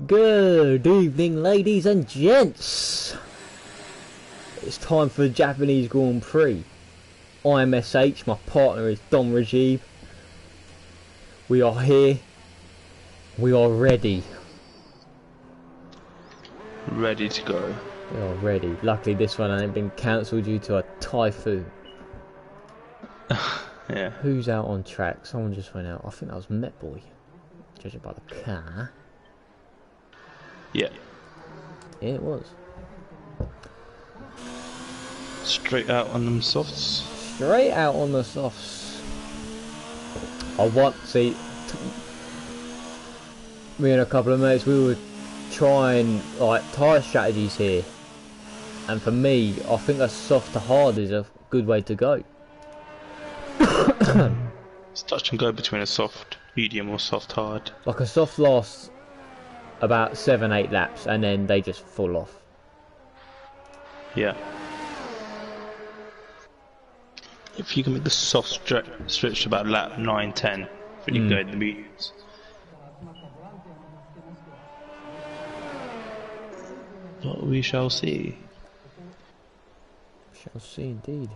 Good evening, ladies and gents. It's time for the Japanese Grand Prix. I'm SH, my partner is Don Rajiv. We are here. We are ready. Ready to go. We are ready. Luckily this one hasn't been cancelled due to a typhoon. Yeah. Who's out on track? Someone just went out. I think that was Met Boy, judging by the car. Yeah. Yeah, it was. Straight out on them softs. Straight out on the softs. Me and a couple of mates, we were trying like tyre strategies here, and for me, I think a soft to hard is a good way to go. It's touch and go between a soft, medium, or soft hard. Like a soft lasts about 7-8 laps, and then they just fall off. Yeah. If you can make the soft stretch to about lap 9-10, really go in the mediums. But we shall see. Shall see indeed.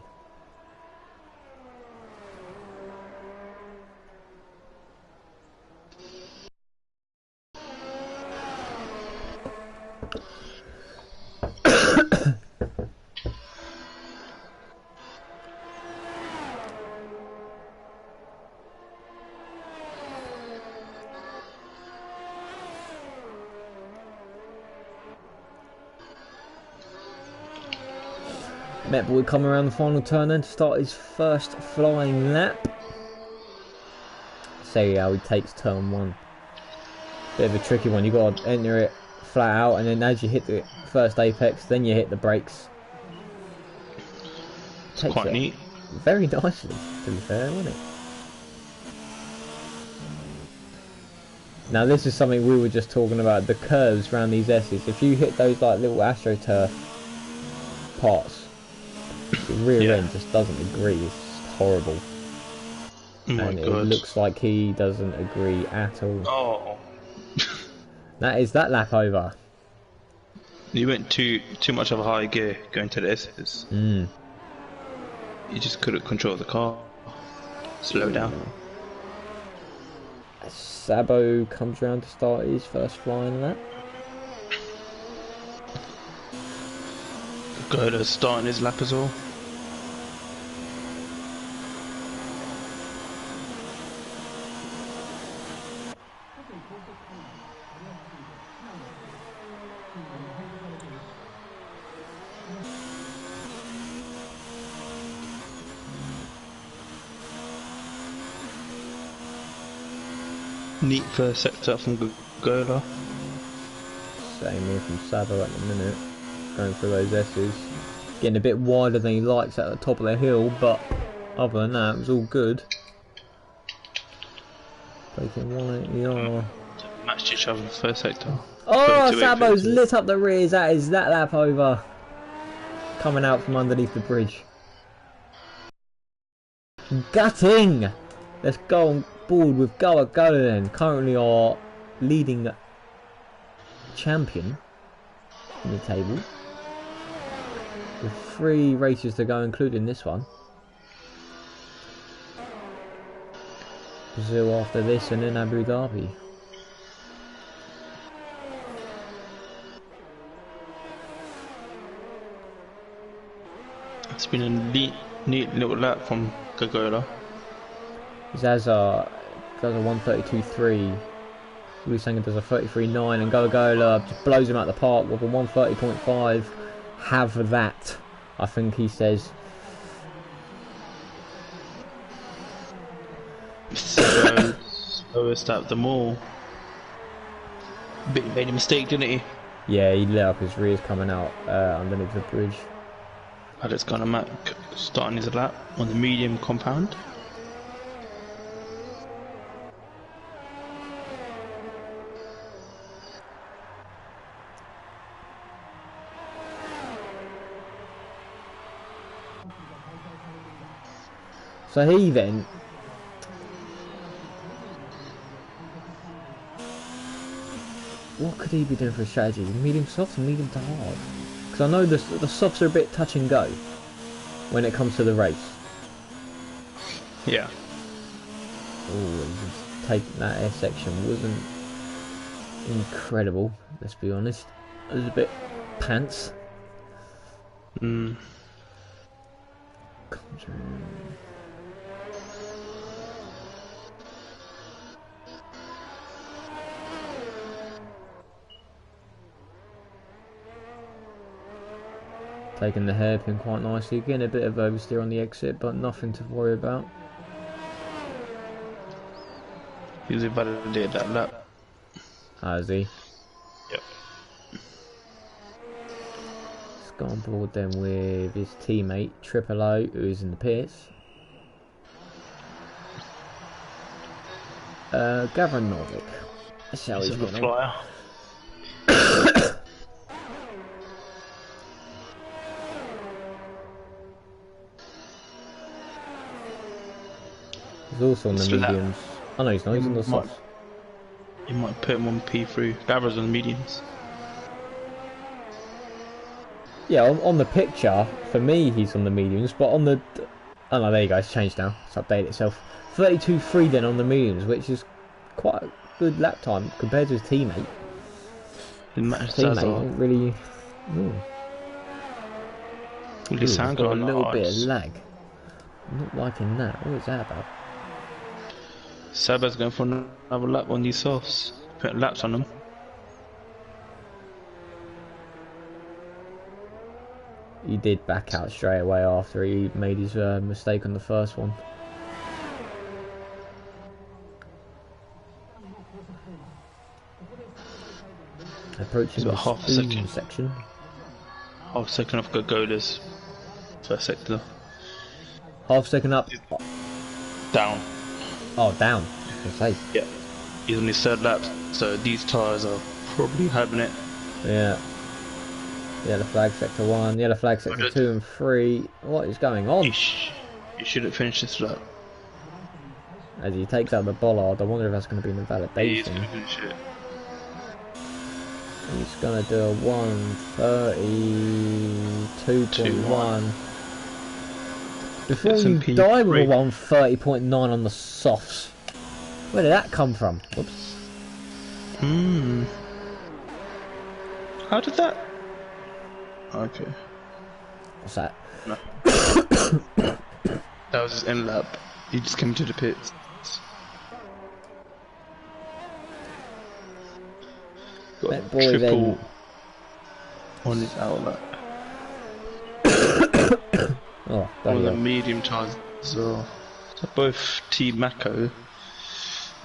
Met Boy come around the final turn then to start his first flying lap. See how he takes turn one. Bit of a tricky one, you got to enter it flat out, and then as you hit the first apex, then you hit the brakes. It's quite neat. Very nicely, to be fair, wasn't it? Now this is something we were just talking about, the curves around these S's. If you hit those like little AstroTurf parts, the rear end just doesn't agree. It's just horrible. Oh my and God. It looks like he doesn't agree at all. Oh. That is that lap over. You went too much of a high gear going to the S's. You just couldn't control the car. Slow down. Sabo comes around to start his first flying lap. Goda's starting his lap as well. Neat first sector from Gola. Same here from Sabo at the minute. Going through those S's. Getting a bit wider than he likes at the top of the hill, but other than that, it was all good. Taking 180R. Matched each other in the first sector. Oh, Sabo's lit up the rears. That is that lap over. Coming out from underneath the bridge. Gutting! Let's go on board with Gavra then. Currently our leading champion in the table. With 3 races to go, including this one. Brazil after this, and then Abu Dhabi. It's been a neat little lap from Gagola. Zaza does a 132.3. Lusanga does a 33.9, and Gagola just blows him out the park with a 130.5. Have that, I think he says. Slowest out them all. Bit made a mistake, didn't he? Yeah, he lit up his rears coming out underneath the bridge. Alex gonna Mac starting his lap on the medium compound. So he then what could he be doing for a strategy? Medium soft and medium to hard? Because I know the softs are a bit touch and go when it comes to the race. Yeah. Oh, taking that air section wasn't incredible, let's be honest. It was a bit pants. Mm. Taking the hairpin quite nicely. Again, a bit of oversteer on the exit, but nothing to worry about. He's invalidated that lap. Has he? Yep. Let's go on board then with his teammate, Triple O, who's in the pits. Gavra Racing. Let's see how he's getting on. He's also on the mediums. Oh no, he's not. He's on the softs. You might put him on P3. Gavra's on the mediums. Yeah, on the picture, for me, he's on the mediums, but on the... Oh no, there you go, it's changed now. It's updated itself. 32.3 then on the mediums, which is quite a good lap time compared to his teammate. His teammate didn't really... He's got a little bit of lag. I'm not liking that. What is that about? Saba's going for another lap on these softs. Putting laps on them. He did back out straight away after he made his mistake on the first one. Approaching the half a second section. Half a second off Gogola's first sector. Half second up. Down. Oh, down. I say. Yeah. He's on his third lap, so these tyres are probably having it. Yeah. Yellow flag sector 1, yellow flag sector 2 and 3. What is going on? You shouldn't finish this lap. As he takes out the bollard, I wonder if that's going to be an invalidation. He's going to finish it. He's going to do a 1:32.1. Before you die with a 1:30.9 on the softs. Where did that come from? Whoops. How did that? Okay. What's that? No. That was his end lap. He just came to the pits. Got that boy triple on his outlet. Oh, on the medium tires as well. So both Team Mako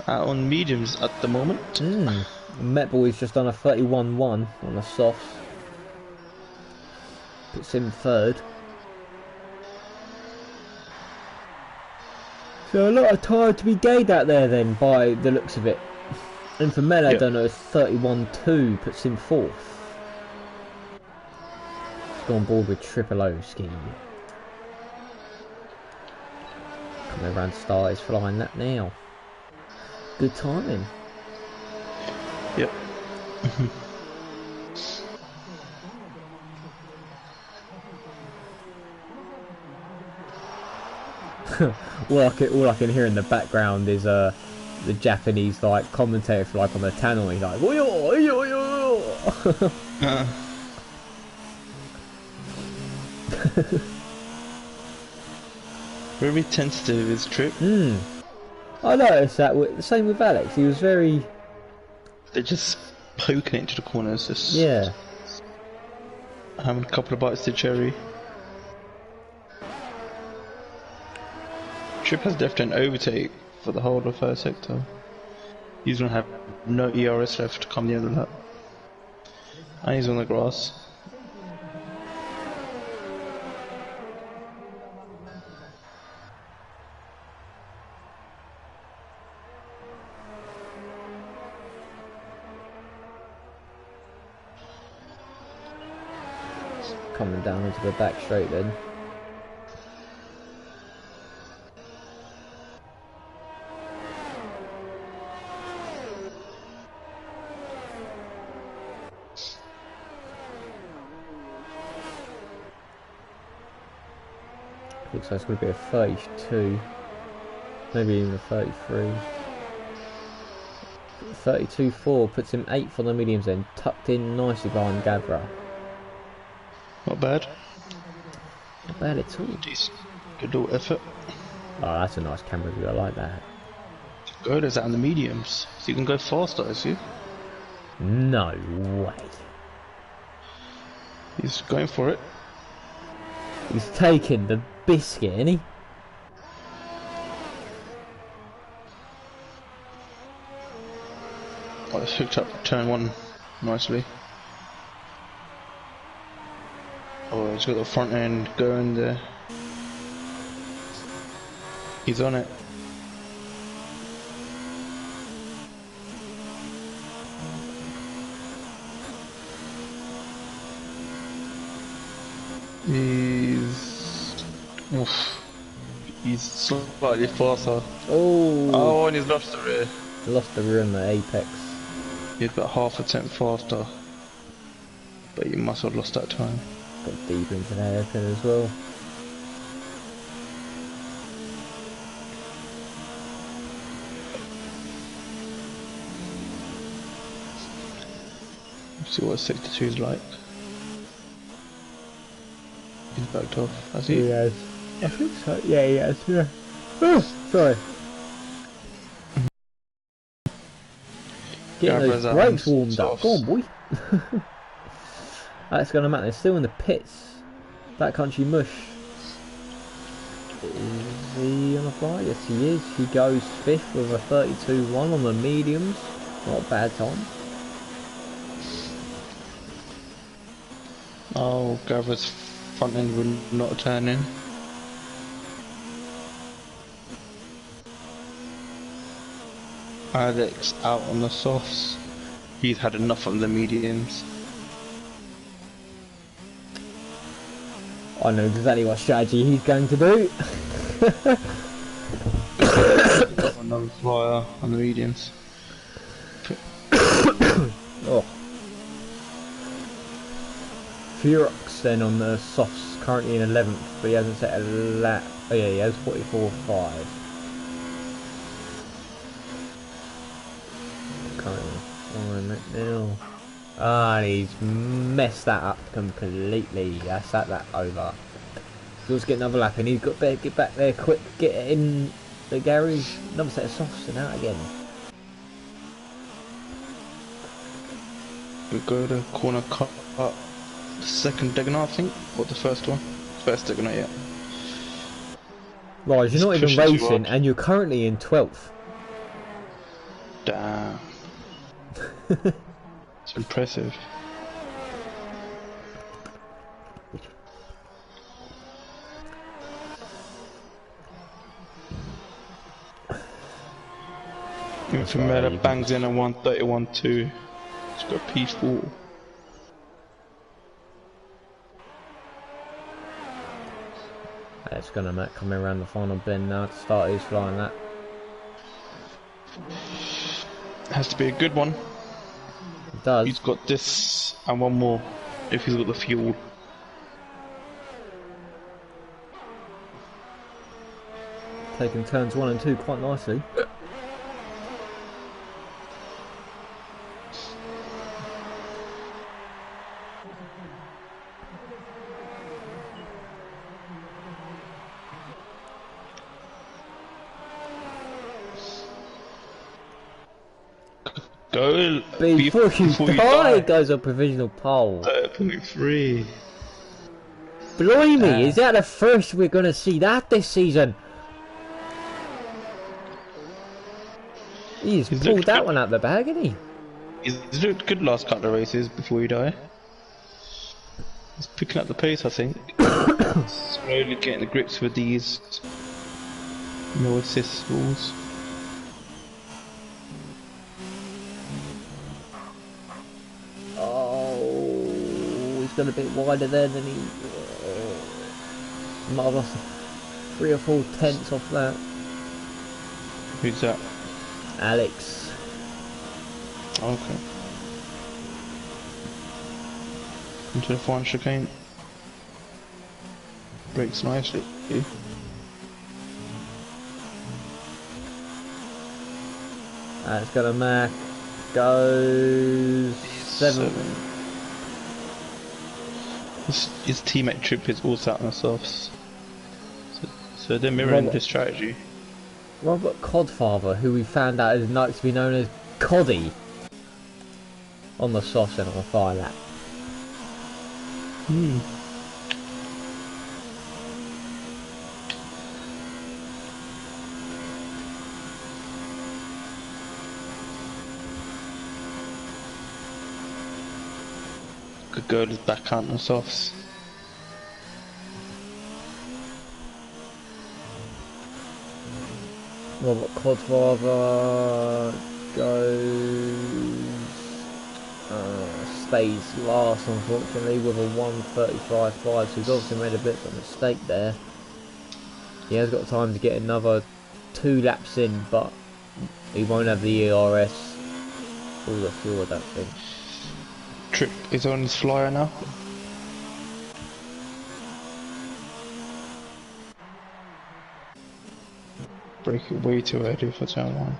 out on mediums at the moment. Met Boy's just done a 31.1 on the softs. Puts him third. So a lot of tyre to be gained out there then, by the looks of it. And for Mel, I don't know, it's 31.2, puts him fourth. Let's go on board with Triple O ski. Coming around to start his flying lap now. Good timing. Yep. all I can hear in the background is the Japanese like commentator for like on the channel. He's like, "Oyo, oyo, oyo." Very tentative his trip. I noticed that. The same with Alex. He was very. They're just poking into the corners. Just having a couple of bites to cherry. Trip has left an overtake for the whole of first sector. He's gonna have no ERS left to come the other lap. And he's on the grass. Coming down into the back straight then. Looks like it's going to be a 32. Maybe even a 33. 32.4 puts him 8th on the mediums then, tucked in nicely behind Gavra. Not bad. Not bad at all. Decent. Good little effort. Oh, that's a nice camera view, I like that. Go, there's that on the mediums. So you can go faster, I see. No way. He's going for it. He's taking the biscuit, isn't he? Oh, it's hooked up turn 1 nicely. Oh, he's got the front end going there. He's on it. He's slightly faster. Oh, and he's lost the rear. Lost the rear in the apex. He's about half a tenth faster. But you must have lost that time. Got deep into the hairpin as well. Let's see what 62 is like. He's backed off, has he? He has. I think so. Yeah, he has. Yeah. Oh, sorry. Getting those brakes warmed up. Go on, boy. That's going to matter. They're still in the pits. Backcountry mush. Is he on the fly? Yes, he is. He goes 5th with a 32.1 on the mediums. Not a bad time. Oh, Gavra's front end will not turn in. Alex out on the softs. He's had enough on the mediums. I know exactly what strategy he's going to do. Got another flyer on the mediums. Oh. Furox then on the softs, currently in 11th, but he hasn't set a lap. Oh yeah, he has 44.5. Currently on it now. Ah, and he's messed that up completely. That's that over. He's also get another lap in. He's got to get back there quick, get in the garage. Another set of softs and out again. We go to corner cut up. The second diagonal, I think, or the first one? First diagonal, yeah. Right, you're not even racing, and you're currently in 12th. Damn. It's impressive. Infamera bangs in a 131.2. It's got a P4. It's gonna come around the final bend now to start his flying that. Has to be a good one. It does. He's got this and one more if he's got the fuel. Taking turns 1 and 2 quite nicely. Go Before you die, goes a provisional pole. 3. Blimey, is that the first we're going to see that this season? He's pulled that one out the bag, hasn't he? He's looked good last couple of races before he died. He's picking up the pace, I think. Slowly getting the grips with these no assist balls. Got a bit wider there than he might have lost 3 or 4 tenths off that. Who's that? Alex. Okay. Into the final chicane. Breaks nicely. That's gonna Mac. Goes 7th. His teammate Trip is also out on the softs. So they're mirroring his strategy. Robert Codfather, who we found out is like to be known as Coddy, on the softs and on the fire lap. Good girl is back on the softs. Robert Codfather goes stays last, unfortunately, with a 1:35.5. So he's obviously made a bit of a mistake there. He has got time to get another 2 laps in, but he won't have the ERS or the fuel, I don't think. Trip is on his flyer now. Break it way too early for turn 1.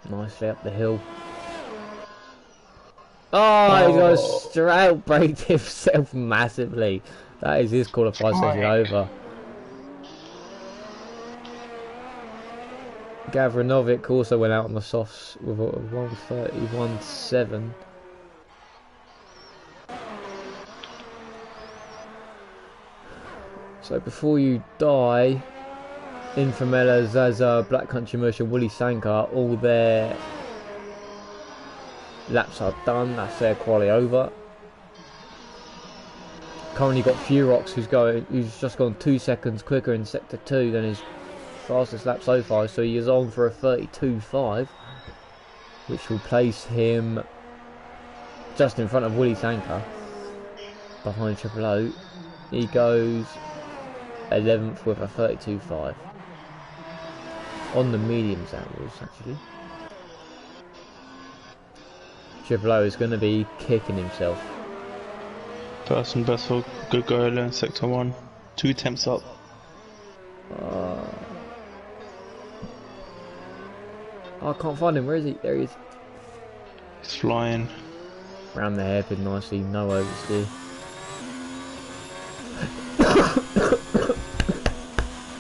Nicely up the hill. Oh, he goes straight, braked himself massively. That is his qualified session over. Gavra also went out on the softs with a 1:31.7. So before you die, Infamela, Zaza, Black Country Mush and Willie Sankar, all their laps are done. That's their quali over. Currently got Furox who's just gone 2 seconds quicker in sector 2 than his fastest lap so far, so he is on for a 32.5, which will place him just in front of Willie Sankar, behind Triple O. He goes 11th with a 32.5 on the mediums hours, actually. Triple O is going to be kicking himself. Person best for good girl in sector 1. 2 attempts up. I can't find him. Where is he? There he is. He's flying. Round the hairpin nicely, no oversteer.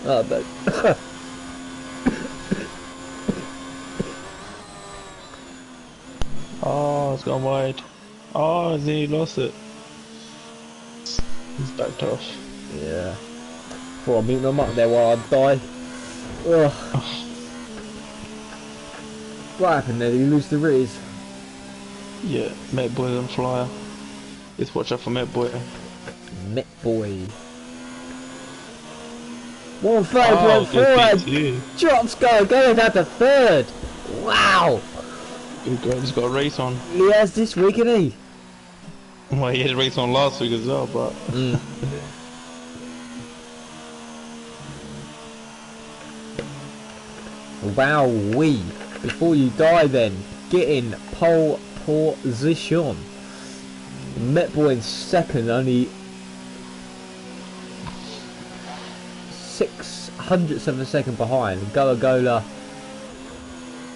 Oh, but Oh, it's gone wide. Oh, he lost it. He's backed off. yeah. Thought I'd meet him up there while I die. Ugh. What happened there? Did he lose the Riz? Yeah, Met Boy on flyer. Just watch out for Met Boy. Met Boy. 1:30.4. Drops going down to 3rd. Wow. Good girl, he's got a race on. He has this week, isn't he? Well, he had a race on last week as well, but... Wowee. Before you die then, get in pole position. Met Boy in 2nd, only 0.06 of a second behind. Gola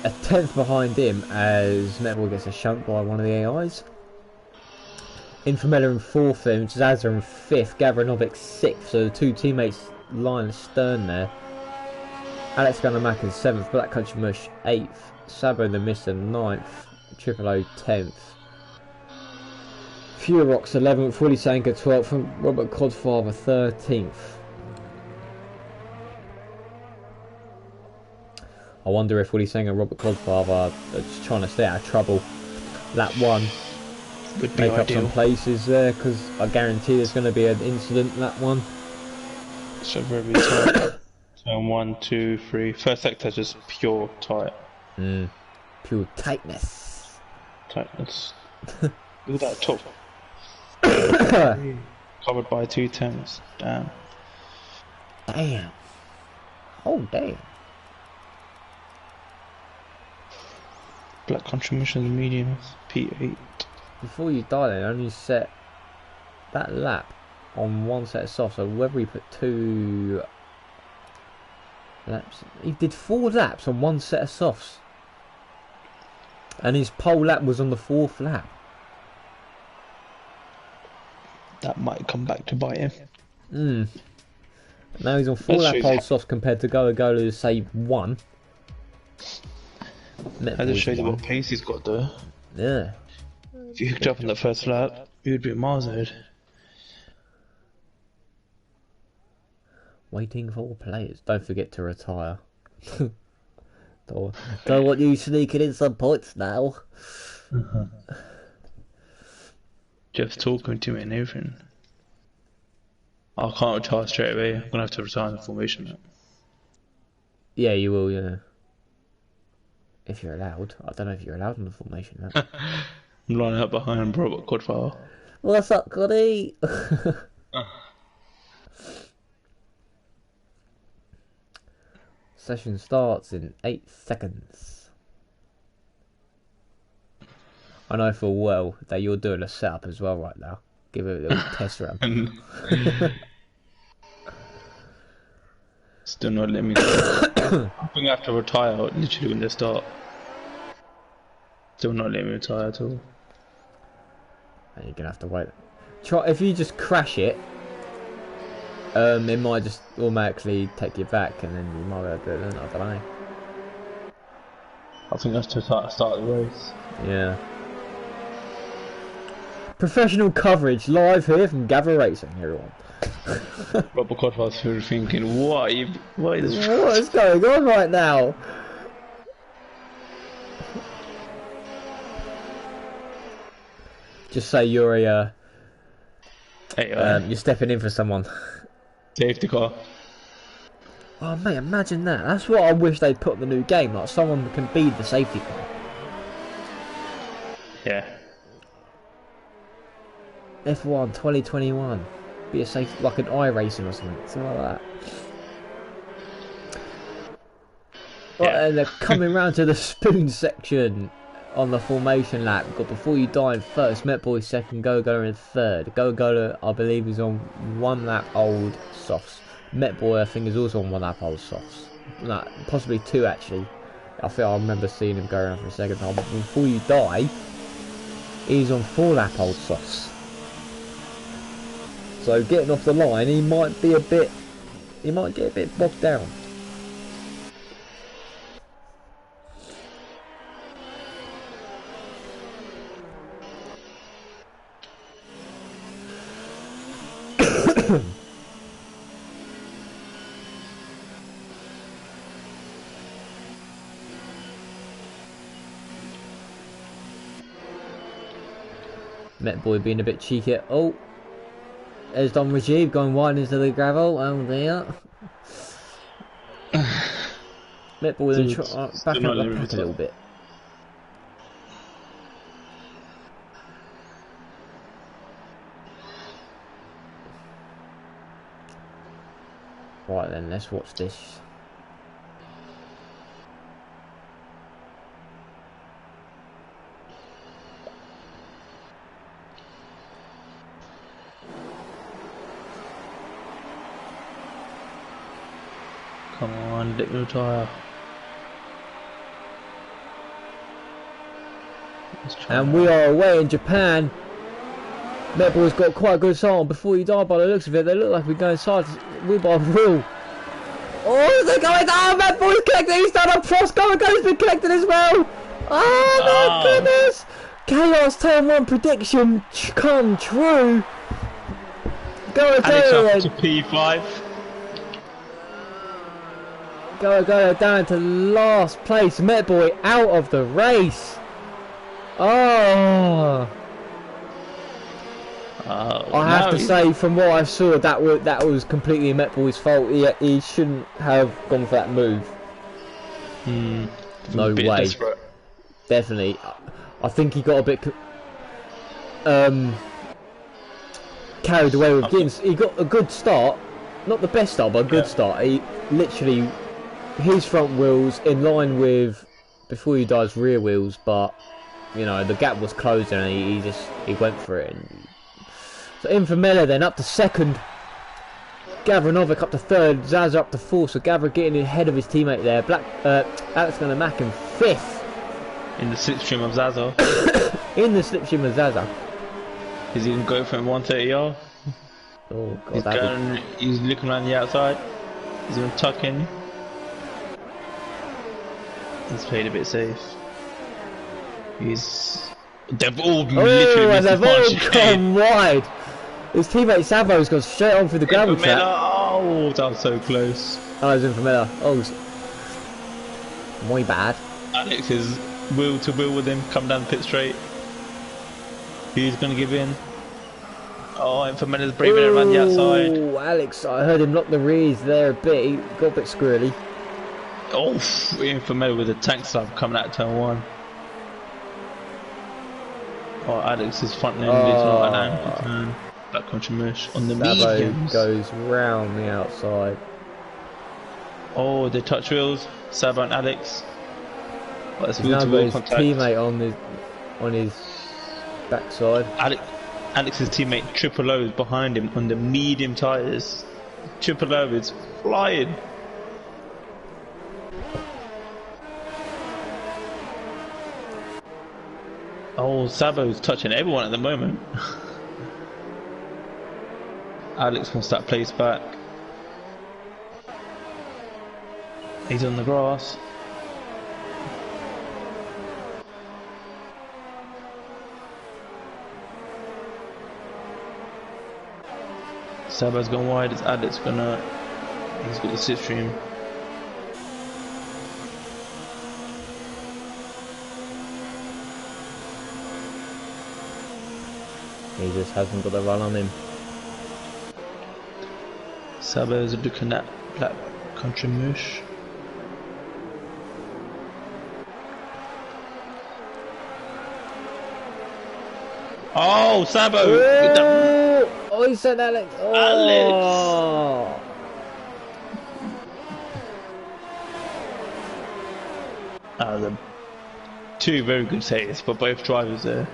a 10th behind him as Met Boy gets a shunt by one of the AIs. Infamela in 4th, and Zaza in 5th, Gavra 6th, so the 2 teammates line astern there. Alex Gunnermack in 7th, Black Country Mush 8th, Sabo the Mister 9th, Triple O 10th. Furox 11th, Willie Sanker 12th, and Robert Codfather 13th. I wonder if Willie Sanger and Robert Codfather are just trying to stay out of trouble. Lap 1. Would be make ideal. up some places there, because I guarantee there's going to be an incident lap 1. So very tight. Turn 1, 2, 3. First sector just pure tight. Pure tightness. Tightness. Look at that top. Covered by 2 temps. Damn. Damn. Oh, damn. Black contributions, mediums, P8. Before you die then, only set that lap on one set of softs, so whether he put 2 laps, he did 4 laps on one set of softs, and his pole lap was on the 4th lap. That might come back to bite him. Now he's on 4 lap pole softs compared to Gola who say 1. That just shows you what pace he's got though. Yeah. If you hooked up on that first lap, you would be miles ahead. Waiting for players. Don't forget to retire. don't want you sneaking in some points now. Jeff's talking to me and everything. I can't retire straight away. I'm gonna have to retire in the formation lap. Yeah, you will, yeah. If you're allowed. I don't know if you're allowed in the formation lap. I'm lining up behind Robert Godfire. What's up, Goody? Session starts in 8 seconds. I know full well that you're doing a setup as well right now. Give it a little test run. Still not letting me I think I have to retire literally when they start. Still not letting me retire at all. And you're gonna have to wait. Try if you just crash it. It might just automatically take you back, and then you might be able to do it. I don't know. I think that's to start the race. Yeah. Professional coverage live here from Gavra Racing, everyone. Robert Godfire's thinking, what is going on right now? Just say you're a you're stepping in for someone. Safety car. Oh mate, imagine that. That's what I wish they'd put in the new game. Like someone can be the safety car. Yeah. F1 2021. Be a safe, like an iRacing or something like that. Yeah. Right, and they're coming round to the spoon section on the formation lap. Got Before You Die in first, Met Boy second, Go in third. Go I believe is on 1 lap old softs. Met Boy I think is also on 1 lap old softs. No, possibly 2 actually. I think I remember seeing him go around for a second time. But Before You Die, he's on 4 lap old softs. So getting off the line, he might get a bit bogged down. Met Boy being a bit cheeky. Oh. There's Don Rajiv going wide into the gravel. Oh dear. Met Boy then back up the pack a little bit. Right then, let's watch this. Come on, let me retire. And we are away in Japan. Met Boy's got quite a good start on Before You Die by the looks of it. They look like we're going side wheel by wheel. Oh, they're going down! Met Boy's collecting. He's done a cross. Go's been collected as well. Oh my goodness! Chaos Turn 1 prediction come true. Go up to P5. Go down to last place. Met Boy out of the race. Oh. I have to say, from what I saw, that was completely Met Boy's fault. He shouldn't have gone for that move. No way. Desperate. Definitely. I think he got a bit carried away with Gins. He got a good start, not the best start, but a good start. He literally his front wheels in line with before he does rear wheels, but you know the gap was closed and he went for it. And so in for Miller then up to second. Gavra up to third, Zaza up to fourth. So Gavra getting ahead of his teammate there. Alex going to mack him fifth. In the slipstream of Zaza. In the slipstream of Zaza. Is he going to go for him 130R? Oh god, he's looking around the outside. He's going to tuck in. He's played a bit safe. They've all literally missed the punch. Gone wide. His teammate Savo's gone straight on through the gravel trap. Oh, that was so close. Oh, it's in for Miller. Oh, my bad. Alex is wheel to wheel with him, come down the pit straight. He's going to give in. Oh, and for Miller's braving it around the outside. Oh, Alex, I heard him lock the rears there a bit. He got a bit squirrely. Oh, in for Miller with a tank slab coming out of turn 1. Oh, Alex is front end. That country mush on the mediums. Goes round the outside. Oh, they touch wheels. Sabo and Alex. Oh, he's now got his teammate on his backside. Alex's teammate Triple O is behind him on the medium tyres. Triple O is flying. Oh, Sabo's touching everyone at the moment. Alex wants that place back. He's on the grass. Sabo's gone wide. Is Alex gonna? He's got the slipstream. He just hasn't got the run on him. Sabo's looking at black country mush. Oh, Sabo! Oh, he said Alex. Oh. Alex! The two very good saves for both drivers there.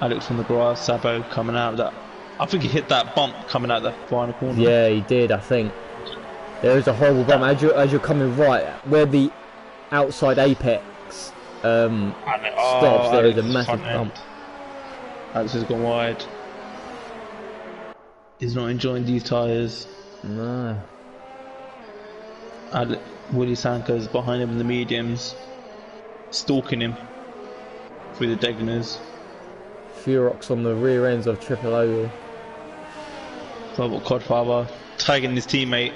Alex on the grass, Sabo coming out of that. I think he hit that bump coming out the final corner. Yeah, he did, I think. There is a horrible bump as you're coming right where the outside apex stops. There is a massive bump. Alex has gone wide. He's not enjoying these tyres. No. Willie Sanko's behind him in the mediums, stalking him through the Degners. Furox on the rear ends of Triple O. Global Codfather tagging his teammate.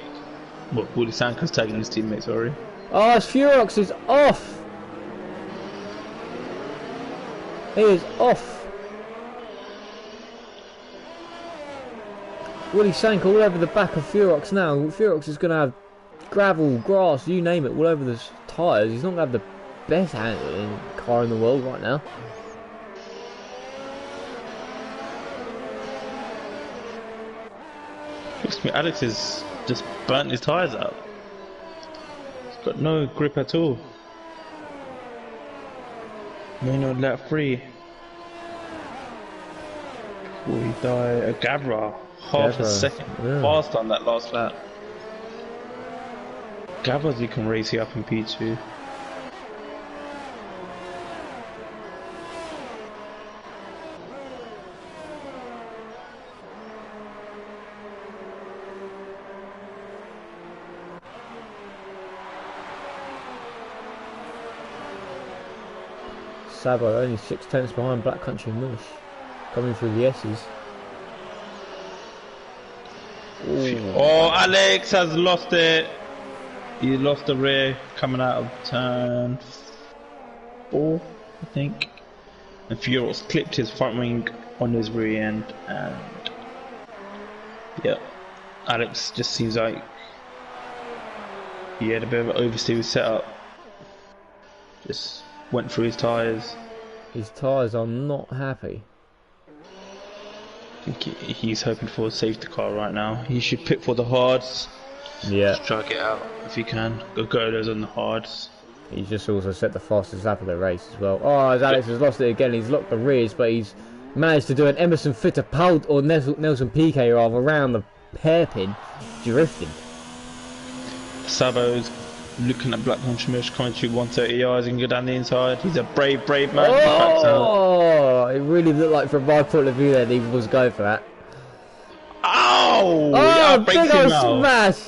Well, Willie Sanko's tagging his teammate, sorry. Oh, Furox is off! He is off! Willie Sank all over the back of Furox now. Furox is going to have gravel, grass, you name it, all over the tyres. He's not going to have the best car in the world right now. Looks to me Alex has just burnt his tyres out. He's got no grip at all. Manual lap 3. Before he died, Gavra, half a second fast on that last lap. Gavra's you can race you up in P2. Sabo only 6/10 behind Black Country Mush, coming through the S's. Ooh. Oh, Alex has lost it. He lost the rear coming out of turn 4, I think. And Furos clipped his front wing on his rear end, and yeah, Alex just seems like he had a bit of an oversteer setup. Just went through his tyres. His tyres are not happy. I think he's hoping for a safety car right now. He should pit for the hards. Yeah. Just try to get out if you can. Go those on the hards. He's just also set the fastest lap of the race as well. Oh, as Alex has lost it again. He's locked the rears, but he's managed to do an Emerson Fittipaldi, or Nelson Piquet rather, around the hairpin, drifting. Sabo's looking at Black Country Mush coming through 130 yards and go down the inside. He's a brave man. Oh, it really looked like, from my point of view, that he was going for that. Oh, big old smash!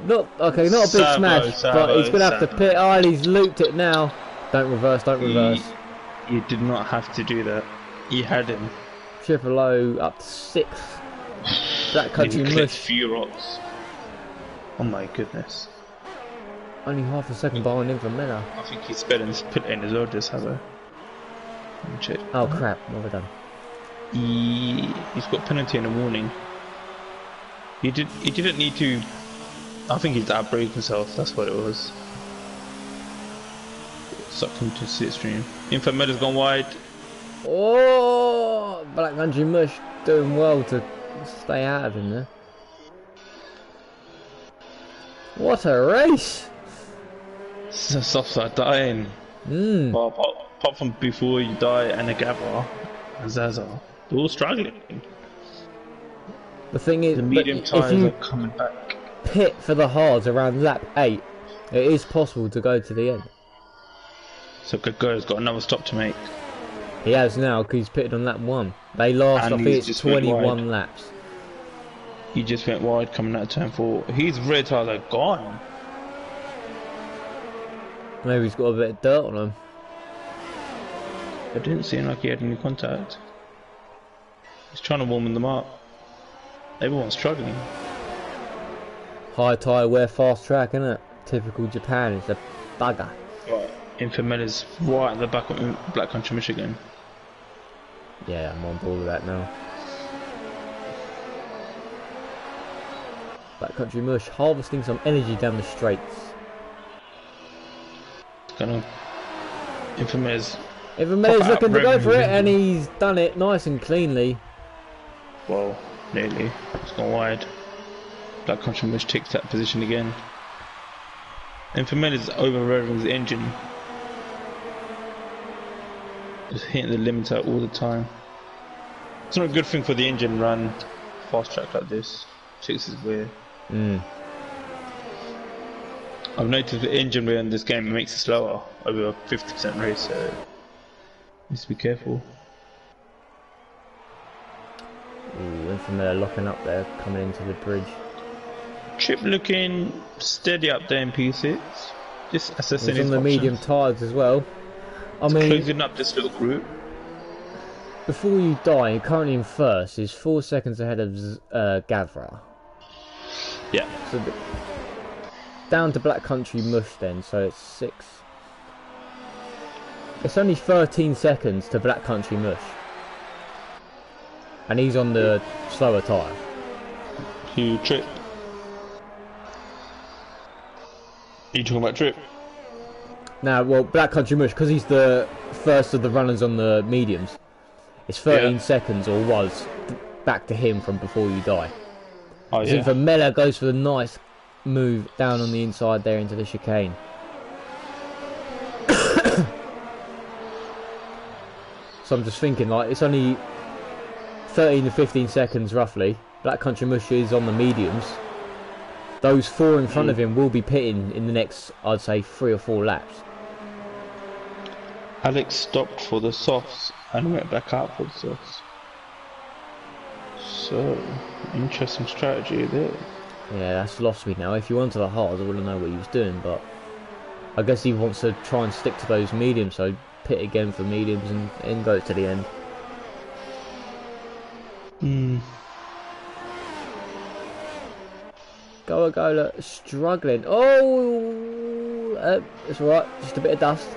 Not a big smash, but he's gonna have to pit. Oh, and he's looped it now. Don't reverse. You did not have to do that. You had him. Triple O up to 6th. Black Country Mush. Few rocks. Oh my goodness. Only half a second behind him for Miller. I think he's better than pit in as well, just have a check. Oh crap, what have I done? He's got penalty and a warning. He didn't need to. I think he's outbraked himself, that's what it was. Sucked him to slipstream. Infomeda's gone wide. Oh, Black Country Mush doing well to stay out of him there. What a race! Softside dying. Well, apart from Before You Die and a Gavra and Zaza, they're all struggling. The thing is, the medium tyres are coming back. Pit for the hards around lap 8, it is possible to go to the end. So Gago's got another stop to make. He has now, because he's pitted on lap 1. They last, I think it's 21 laps. He just went wide coming out of turn 4. His rear tyres are gone. Maybe he's got a bit of dirt on him. It didn't seem like he had any contact. He's trying to warm them up. Everyone's struggling. High tyre wear, fast track, innit? Typical Japan, it's a bugger. Right. Infomeda's right at the back of Black Country, Michigan. Yeah, I'm on board with that now. Black Country Mush harvesting some energy down the straights. Infomeda's looking to go for it, and he's done it nice and cleanly. Well, nearly. It's gone wide. Black Country Mush takes that position again. Infomeda's over-revving his engine. Just hitting the limiter all the time. It's not a good thing for the engine run fast track like this. Takes his wear. I've noticed the engine wear in this game makes it slower over a 50% race, so needs to be careful. Ooh, Infomeda locking up there, coming into the bridge. Chip looking steady up there in P6. Just assessing his on the options. medium tyres as well. I mean, closing up this little group. Before You Die, currently in first, is 4 seconds ahead of Gavra. Yeah. So down to Black Country Mush then, so it's 6. It's only 13 seconds to Black Country Mush. And he's on the slower tyre. You Trip. Are you talking about Trip? Now, well, Black Country Mush, because he's the first of the runners on the mediums, it's 13 seconds, or was, back to him from Before You Die. Oh, yeah. Infomeda goes for the nice move down on the inside there into the chicane. So I'm just thinking, like, it's only 13 to 15 seconds roughly. Black Country Mush is on the mediums. Those 4 in front of him will be pitting in the next, I'd say, 3 or 4 laps. Alex stopped for the softs and went back out for the softs. So, interesting strategy there. Yeah, that's lost me now. If you wanted the hards, I wouldn't know what he was doing, but I guess he wants to try and stick to those mediums, so pit again for mediums and go to the end. Go, look, struggling. Oh, it's alright, just a bit of dust.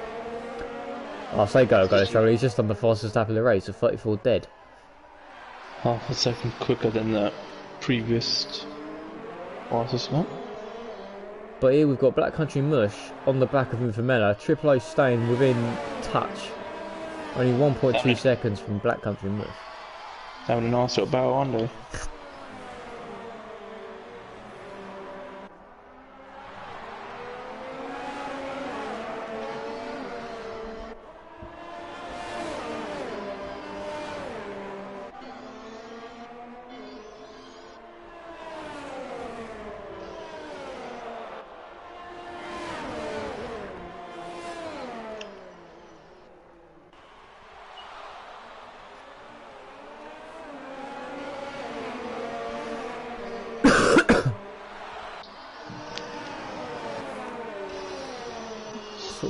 I'll say go, struggling. He's just on the fastest lap of the race, so 34 dead. Half a second quicker than the previous fastest one. But here we've got Black Country Mush on the back of Infomeda. Triple O staying within touch. Only 1.2 seconds from Black Country Mush. Having a nice little battle, aren't they?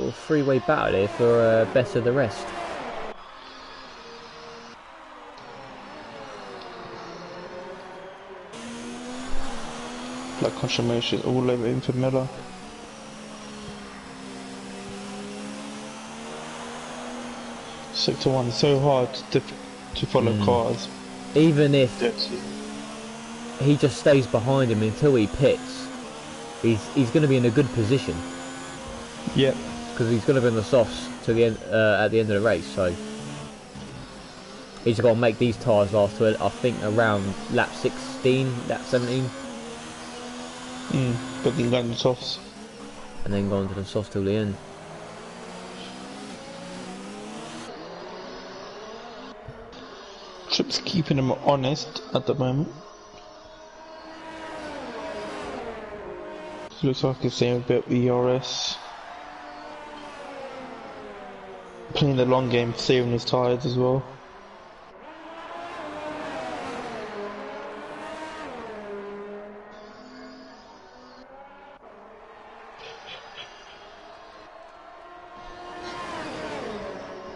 sort of three-way battle here for best of the rest. Black confirmation all over in for Miller. Sector 1 is so hard to follow cars. Even if he just stays behind him until he pits, he's going to be in a good position. Yep. Because he's going to be in the softs to the end at the end of the race, so he's got to make these tyres last to I think around lap 16, lap 17. But then go into the softs. And then go into the softs till the end. Trip's keeping him honest at the moment. Looks like he's saying a bit of ERS. Playing the long game, saving his tyres as well.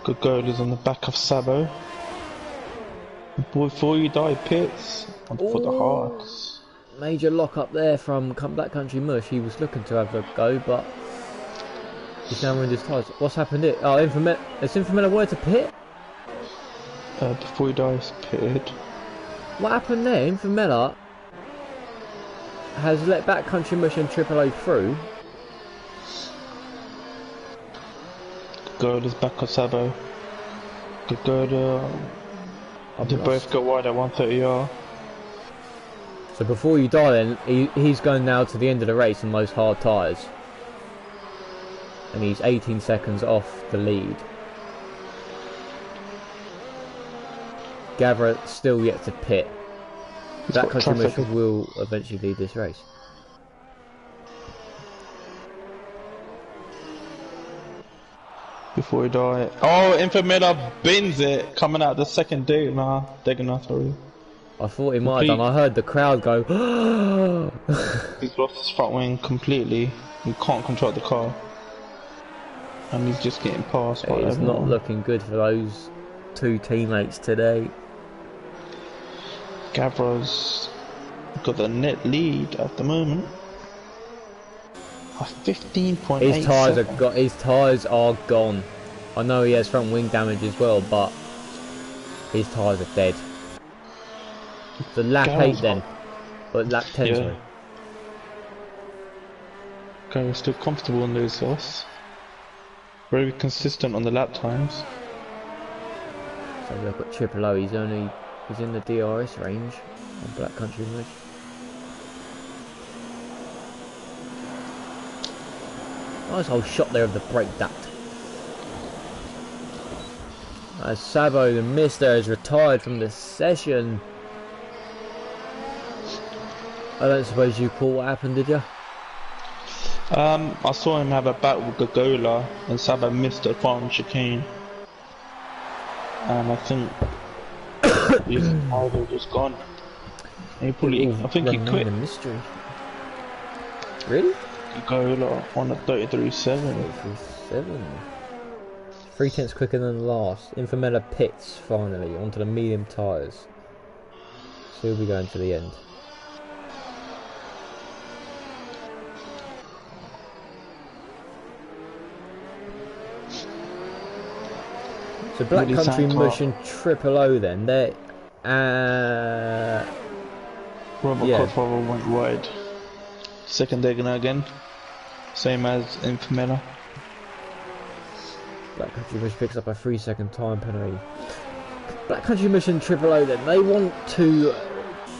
Good goal is on the back of Sabo. Before you die, pits for the hearts. Major lock up there from Black Country Mush. He was looking to have a go, but he's now ruined his tyres. What's happened here? Oh, has Infamilla wanted to pit? Before he dies, pitted. What happened there? Infamilla has let Black Country Mush and Triple O through. Goal is back on Sabo. Good goal. They both go wide at 130R. So before you die then, he's going now to the end of the race on those hard tyres. And he's 18 seconds off the lead. Gavra still yet to pit. That Country Mush will eventually lead this race. Before he die. Oh, Infamilla bins it coming out the second day. Nah, they're gonna sorry. I thought he might have done. I heard the crowd go. He's lost his front wing completely. He can't control the car. And he's just getting past. It's not looking good for those two teammates today. Gavra's got the net lead at the moment. 15.8. His tyres are gone. I know he has front wing damage as well, but his tyres are dead. So lap 8 then, but lap 10 sorry. Gavra's still comfortable in those loss. Very consistent on the lap times. So look at Triple O. He's in the DRS range on Black Country Mush. Nice old shot there of the brake duct. As Sabo the Mister has retired from the session. I don't suppose you caught what happened, did you? I saw him have a battle with Gagola and Sabo missed a final chicane. And I think his rival was gone. I think he quit. A mystery. Really? Gagola on a 33.7. 33.7. 3/10 quicker than the last. Infamilla pits finally onto the medium tyres. So he'll be going to the end. So Black Country Mush and Triple O then, they're Robert Cottrell went wide. Second diagonal again. Same as Infamilla. Black Country Mush picks up a 3-second time penalty. Black Country Mush and Triple O then, they want to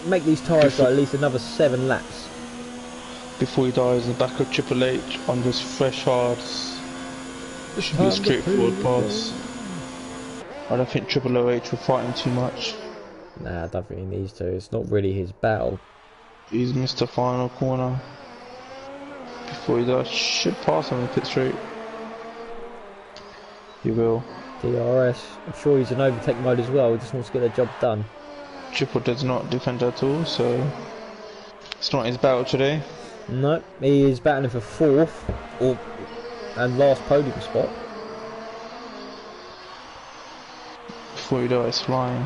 make these tyres go at least another 7 laps. Before he dies in the back of Triple H on this fresh hards. It should be a straightforward pass. I don't think Triple OH will fight him too much. Nah, I don't think he needs to. It's not really his battle. He's missed the final corner. Before he does, should pass him in pit straight. He will. DRS. I'm sure he's in overtake mode as well. He just wants to get the job done. Triple does not defend at all, so it's not his battle today. No, he is battling for 4th. Or and last podium spot. Before he dies flying.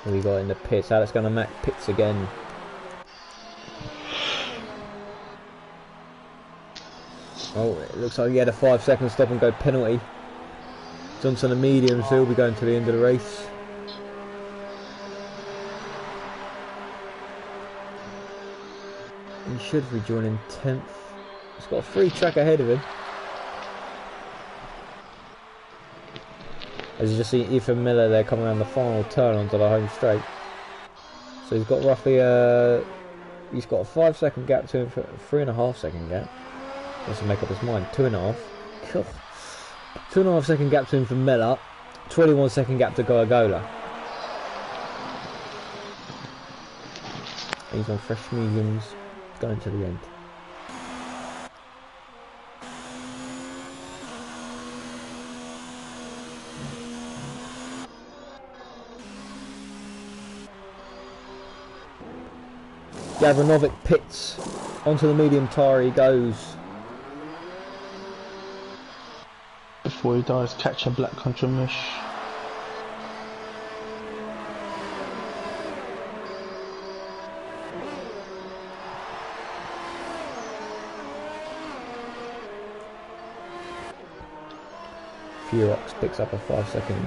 Who we got in the pits? Alex gonna make pits again. Oh, it looks like he had a 5-second stop and go penalty. Johnson the mediums, so he'll be going to the end of the race. He should be joining 10th. He's got a free track ahead of him. As you just see Ethan Miller there coming around the final turn onto the home straight. So he's got roughly he's got a 5-second gap to him, for a 3.5 second gap. Wants to make up his mind. 2.5. Cool. 2.5 second gap to him from Miller. 21 second gap to Goagola. He's on fresh mediums, going to the end. Gavra pits onto the medium tyre. He goes. Before he dies, catch a black country mish. Furox picks up a 5-second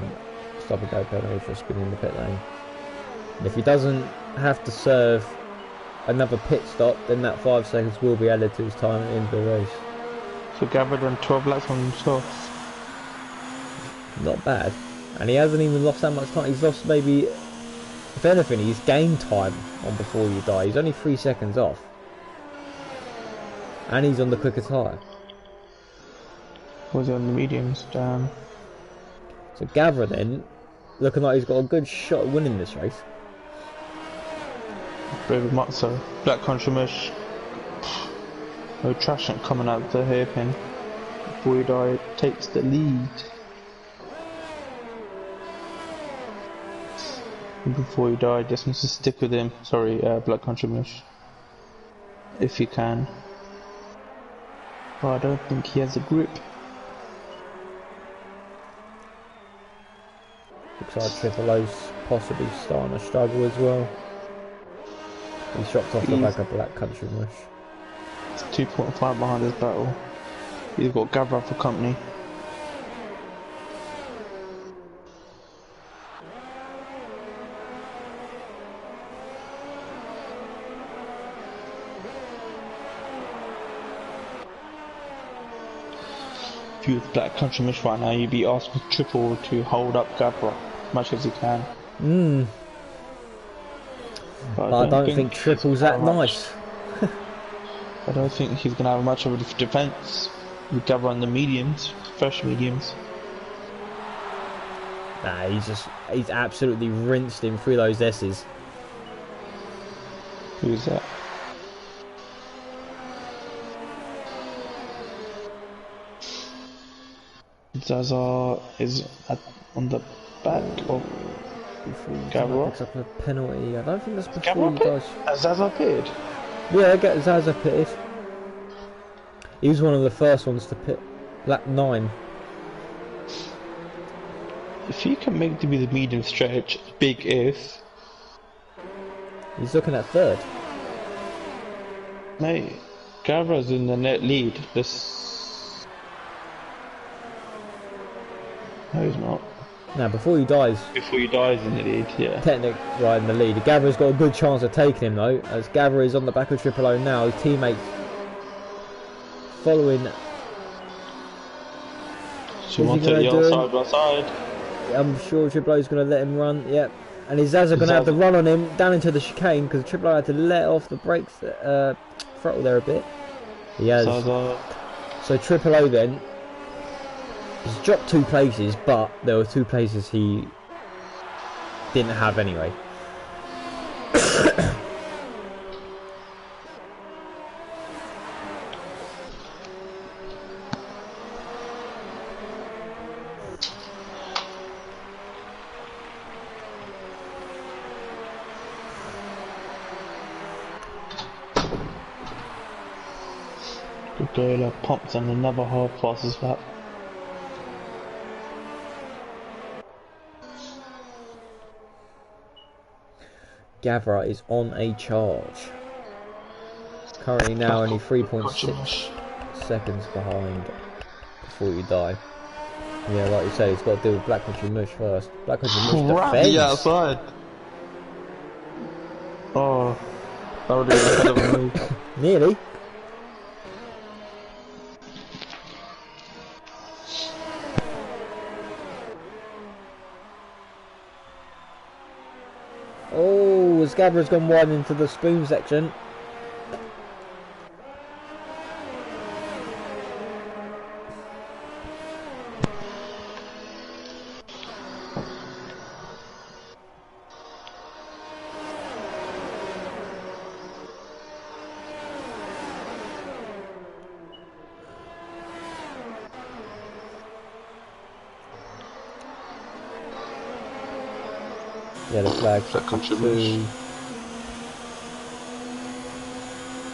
stop and go penalty for spinning in the pit lane. And if he doesn't have to serve another pit stop, then that 5 seconds will be added to his time at the end of the race. So Gavra done 12 laps on himself. Not bad. And he hasn't even lost that much time. He's lost maybe, if anything, he's gained time on Before You Die. He's only 3 seconds off. And he's on the quicker tyre. Was he on the mediums? Damn. So Gavra then, looking like he's got a good shot at winning this race. Very much so. Black country mish. No trash coming out of the hairpin. Before He Die takes the lead. And Before He Die just needs to stick with him. Sorry, Black country mish. If he can. But I don't think he has a grip. Looks like Triple O's possibly starting to struggle as well. He's dropped off the back of Black Country Mush. It's 2.5 behind his battle. He's got Gavra for company. If you was Black Country Mish right now, you'd be asking Triple to hold up Gavra as much as he can. But I don't think Triple's that nice. I don't think he's going to have much of a defence with Gavra on the mediums, fresh mediums. Nah, he's absolutely rinsed him through those S's. Who is that? Zaza is on the back of Gavra. Picks up a penalty. I don't think that's Before He Dies. Has Zaza pitted? Yeah, Zaza pitted. He was one of the first ones to pit. Lap 9. If he can make to be the medium stretch, big if. He's looking at 3rd. Mate, Gavra's in the net lead. No, he's not. Now, Before He Dies. Before He Dies in the lead, yeah. Technically right in the lead. Gavra's got a good chance of taking him though, as Gavra is on the back of Triple O now. His teammates following. So you want to yell side by side? I'm sure Triple O's going to let him run. Yep. And is Zaza going to have to run on him down into the chicane because Triple O had to let off the brakes, throttle there a bit. He has. Zaza. So Triple O then. He's dropped 2 places, but there were 2 places he didn't have anyway. Gola pumps on another half fastest lap. Gavra is on a charge. Currently now only 3.6 seconds behind before you die. Yeah, like you say, he's got to deal with Black Country Mush first. Black Country Mush defends. Yeah, outside. Oh, that would have been a hell of a move. Nearly. Oh, as Gavra's gone wide into the spoon section. Yellow flag, section 2.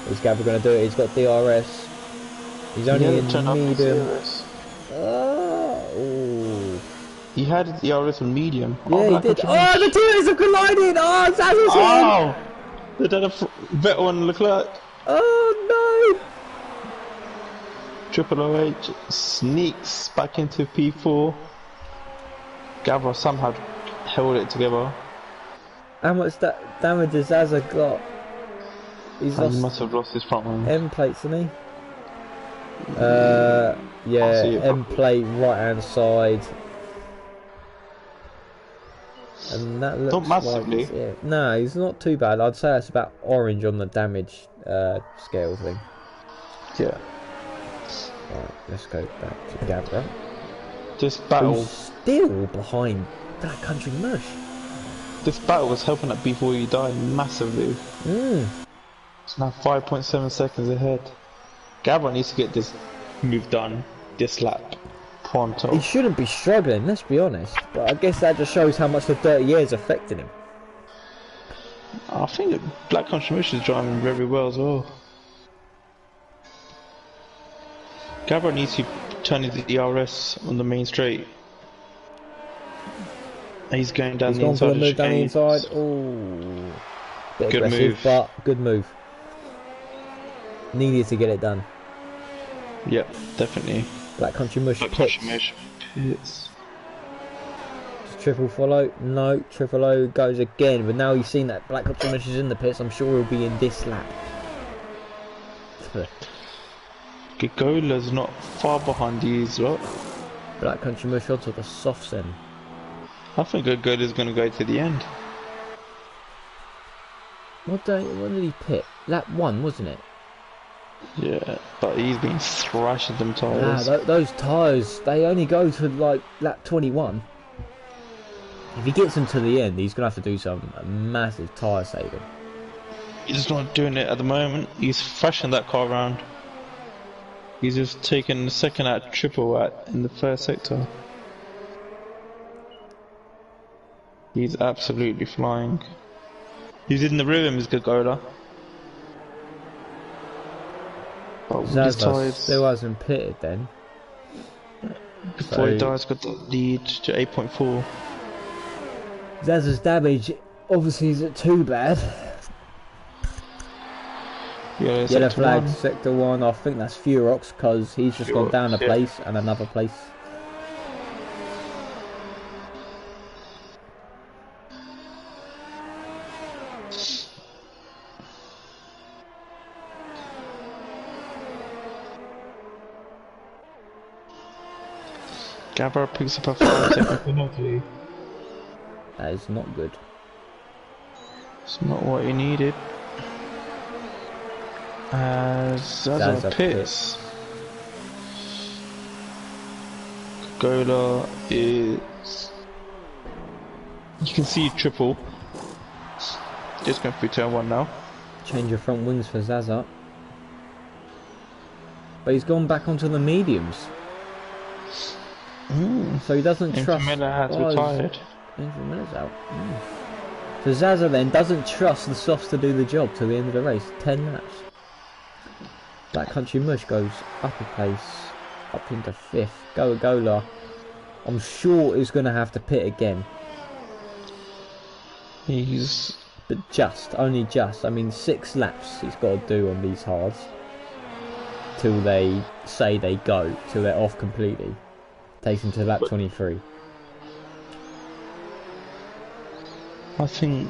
Is Gavra going to do it? He's got DRS. He's only in medium. Oh. He had DRS on medium. Yeah, he did. Oh, the two have collided! Oh, Zaz's Oh! They did a Vettel on Leclerc. Oh, no! Triple OH sneaks back into P4. Gavra somehow held it together. How much damage has Zaza got? He must have lost his front wing. M plates, isn't he? Yeah, M plate right hand side. And that looks not massively. like, yeah. No, he's not too bad. I'd say that's about orange on the damage scale thing. Yeah. Right, let's go back to Gavra. This battle... Who's still behind Black Country Mush. This battle was helping that before you died massively. It's now 5.7 seconds ahead. Gavra needs to get this move done this lap. Pronto. He shouldn't be struggling, let's be honest. But I guess that just shows how much the 30 years affected him. I think that Black Country Mush is driving very well as well. Gavra needs to turn his DRS on the main straight. He's going down the inside. Move down the inside. Oh, bit good aggressive, move, but good move. Needed to get it done. Yep, definitely. Black Country Mush pits. Just triple follow. No, triple O goes again. But now he's seen that Black Country Mush is in the pits. I'm sure he'll be in this lap. Gigola's not far behind these lot. Black Country Mush onto the softs end. I think Gigola's going to go to the end. What did he pit? Lap 1, wasn't it? Yeah, but he's been thrashing them tyres. Nah, those tyres, they only go to like lap 21. If he gets them to the end, he's going to have to do some massive tyre saving. He's not doing it at the moment. He's thrashing that car around. He's just taking the second out triple at in the first sector. He's absolutely flying. He's in the rhythm, is Gigola. Zaza still hasn't pitted then. Before he dies, got the lead to 8.4. Zaza's damage obviously isn't too bad. Yellow flag, sector 1. I think that's Furox because he's just gone down a place and another place. Gavra picks up a 5-second penalty. That is not good. It's not what he needed. Zaza pits. Gola is... You can see triple. Just going through turn 1 now. Change your front wings for Zaza. But he's gone back onto the mediums. So he doesn't trust... Miller has retired. Miller's out. So Zaza then doesn't trust the softs to do the job till the end of the race. 10 laps. Black Country Mush goes up a pace, up into 5th. Gola, I'm sure is going to have to pit again. He's... But only just. I mean, 6 laps he's got to do on these hards. Till they say they go, till they're off completely. Takes him to lap 23. I think...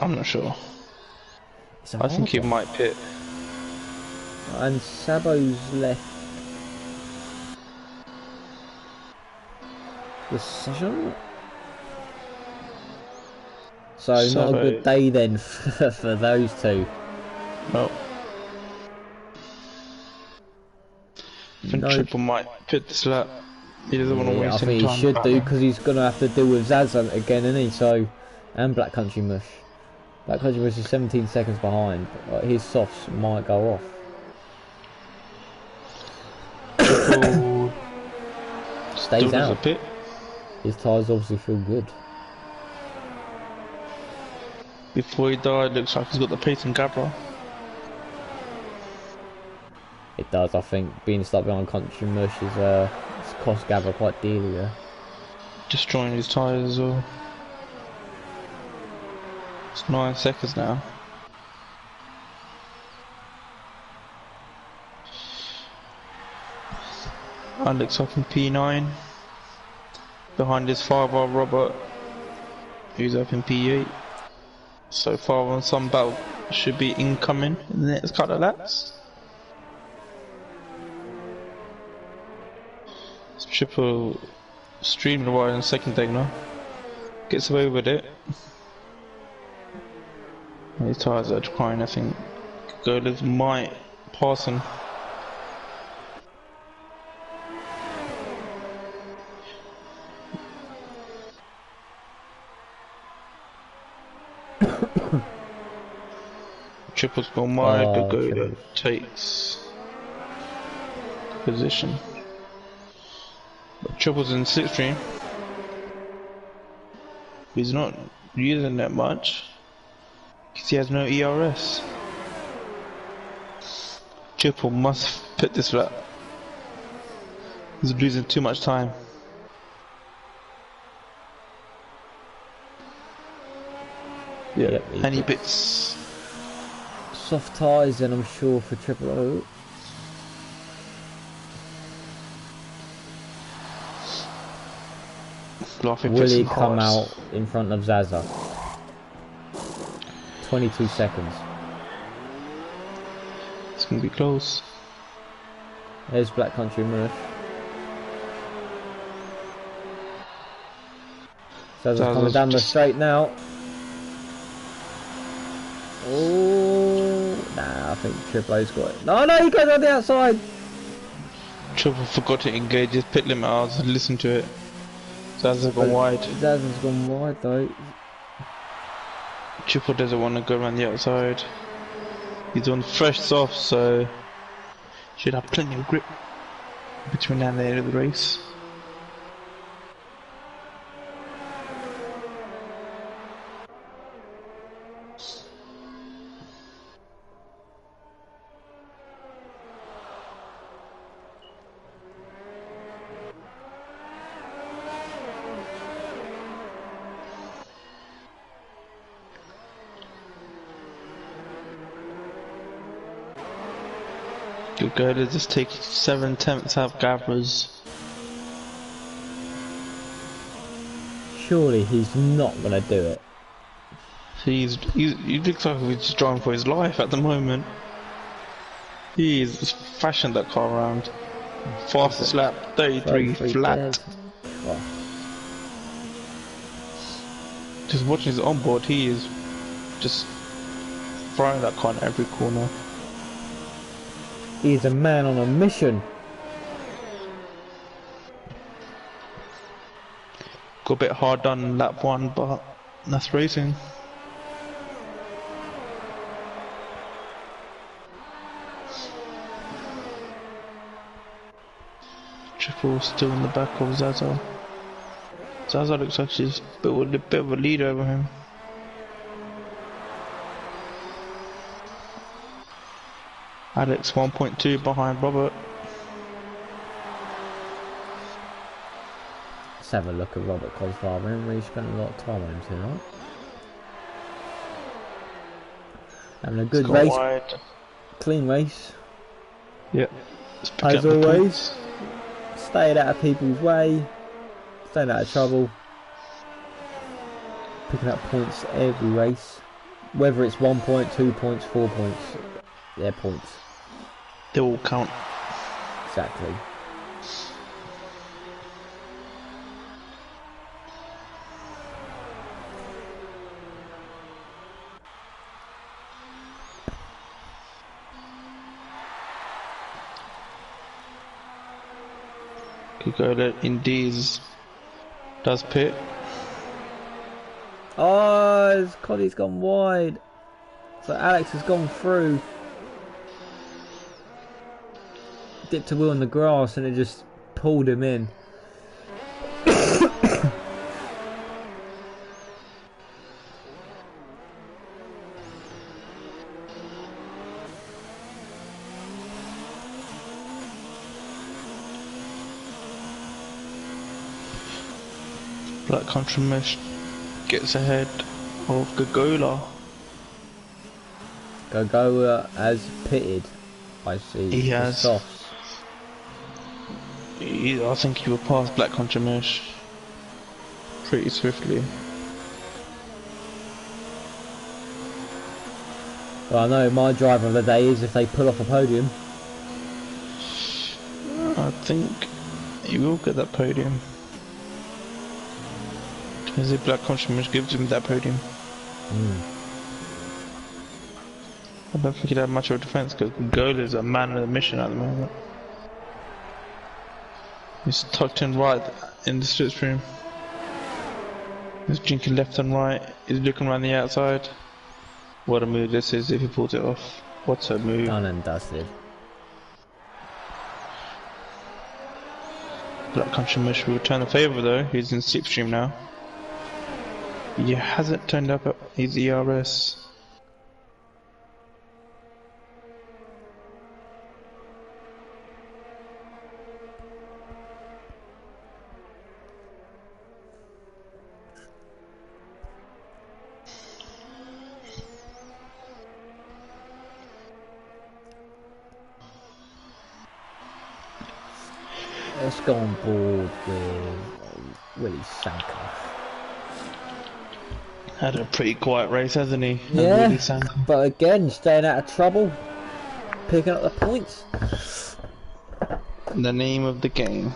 I'm not sure. I think he might pit. And Sabo's left the session. So not a good day then for those two. No. I think Triple might pit this lap. He doesn't want to waste any time. I think he should do, because he's going to have to deal with Zaza again, isn't he? So, and Black Country Mush. Black Country Mush is 17 seconds behind. His softs might go off. Triple stays out. A pit. His tyres obviously feel good. Before he died, looks like he's got the pace in Gavra. It does. I think being stuck behind Country Mush is it's cost Gavra quite dearly there. Destroying his tyres as well. It's 9 seconds now. Alex up in P9. Behind his father Robert, who's up in P8. So far on some battle should be incoming in the next couple of laps. Triple extremely wide in second diagonal. Gets away with it. His tyres are declining, I think. Golas might pass him. Triple's gone wide, but Gola takes position. But Triple's in slipstream. He's not using that much because he has no ERS. Triple must pit this lap. He's losing too much time. Yeah, and he pits. Soft tyres then, I'm sure, for Triple O. Will he come out in front of Zaza? 22 seconds. It's gonna be close. There's Black Country Mush. Zaza's coming down the straight now. Oh, nah, I think Triple O's got it. No, he goes on the outside. Triple forgot to engage his pit limit. I was listening to it. Zaza's gone wide. Zaza's gone wide though. Triple doesn't want to go around the outside. He's on fresh soft, so should have plenty of grip between now and the end of the race. Good go to just take 7/10 out of Gavra's. Surely he's not gonna do it. He looks like he's just driving for his life at the moment. He's just fashioned that car around. Fastest lap, 33 flat. Oh. Just watching his onboard, he is just throwing that car in every corner. He's a man on a mission. Got a bit hard done in lap 1, but that's racing. Triple still in the back of Zaza. Zaza looks like she's built a bit of a lead over him. Alex 1.2 behind Robert. Let's have a look at Robert Cosfather. I haven't really spent a lot of time on him tonight. Having a good race. Wide. Clean race. Yep. As always. Staying out of people's way. Staying out of trouble. Picking up points every race. Whether it's 1 point, 2 points, 4 points. They're points. They all count. Exactly. Coca-Cola Indies does pit. Oh, Connie's gone wide. So Alex has gone through. Dipped a wheel in the grass and it just pulled him in. Black Country Mesh gets ahead of Gagola. Gagola has pitted. I see. He has. Softs. I think he will pass Black Country Mesh pretty swiftly. Well, I know my driver of the day is if they pull off a podium. I think he will get that podium. As if Black Country Mesh gives him that podium. I don't think he'd have much of a defence because Gagola is a man of the mission at the moment. He's tucked in right in the slipstream. He's drinking left and right. He's looking around the outside. What a move this is if he pulls it off. What a move. Done and dusted. Black Country Mesh will return the favour though. He's in slipstream now. He hasn't turned up at his ERS. Let's go on board with Willie Sanker. Had a pretty quiet race, hasn't he? Yeah, but again, staying out of trouble, picking up the points. The name of the game.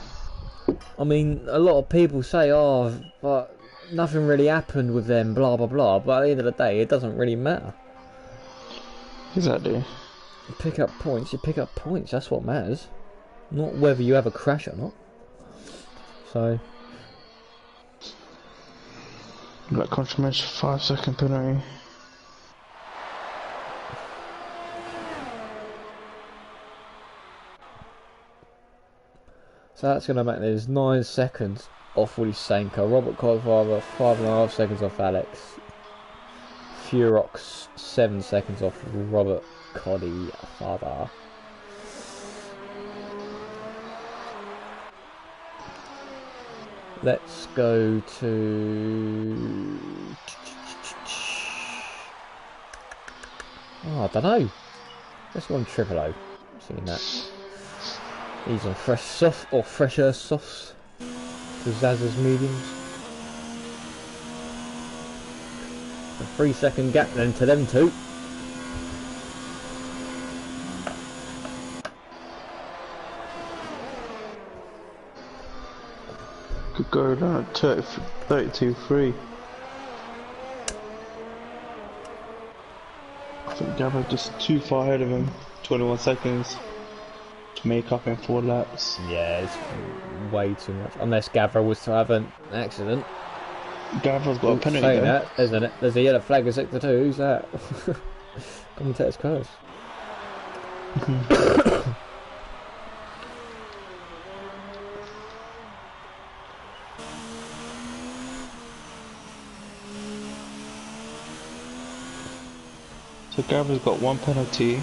I mean, a lot of people say, oh, but nothing really happened with them, blah blah blah, but at the end of the day, it doesn't really matter. Exactly. You pick up points, that's what matters. Not whether you have a crash or not. So... Black Country Mesh, 5-second penalty. So that's going to make this 9 seconds off Willie Sanker. Robert Codfather 5.5 seconds off Alex. Furox 7 seconds off Robert Coddy Father. Let's go to... Oh, I don't know. Let's go on Triple O. Seeing that. He's on fresh soft or fresher softs. To Zaz's mediums. A 3-second gap then to them two. Could go down at 32-3. I think Gavra just too far ahead of him. 21 seconds to make up in 4 laps. Yeah, it's way too much. Unless Gavra was to have an accident. Gavra's got a penalty Saying though. that, isn't it? There's a yellow flag at sector 2. Who's that? Commentator's curse. So Gavra's got 1 penalty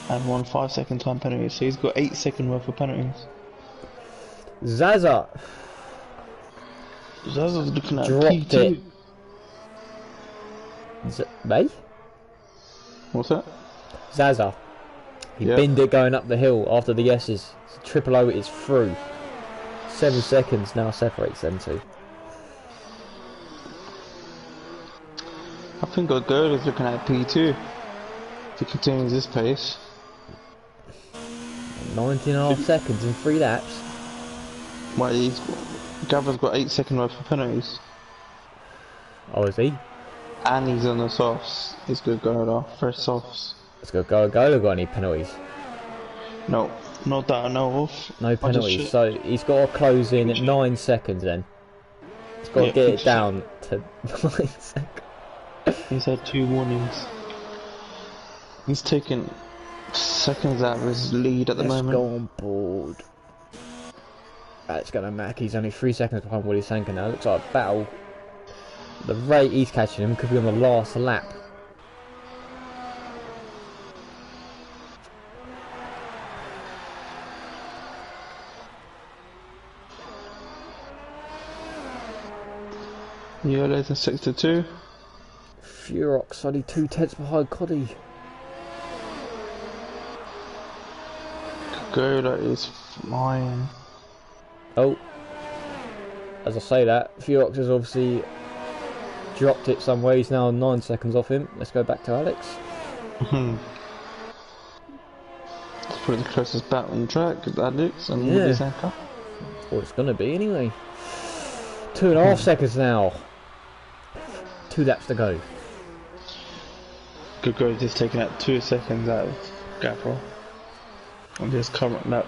and 1 5-second time penalty, so he's got 8-second worth of penalties. Zaza Zaza's looking at dropped P2. it. Mate? What's that? Zaza. He binned it going up the hill after the S's. Triple O is through. 7 seconds now separates them two. I think Gogola's looking at P2 if he continues this pace. 19.5 seconds in 3 laps. Well, Gavra's got 8-second worth of penalties. Oh, is he? And he's on the softs. He's Gogola, fresh softs. Let's go. Gola got any penalties? No, not that I know of. No penalties. So he's got to close in at 9 seconds then. He's got to get it down to 9 seconds. He's had 2 warnings. He's taken seconds out of his lead at the moment. Let's go on board. That's gonna mac. He's only 3 seconds behind Willie Sanker now. Looks like a battle. The rate he's catching him could be on the last lap. Yolo's in 6-2. Furox only 2/10 behind Coddy. Gogola is flying. Oh, as I say that, Furox has obviously dropped it somewhere. He's now 9 seconds off him. Let's go back to Alex. It's probably the closest battle on the track, Alex and Willie Sanker. Well, it's gonna be anyway. 2.5 seconds now. 2 laps to go. Gogola's just taking out 2 seconds out of Gavra on this current lap.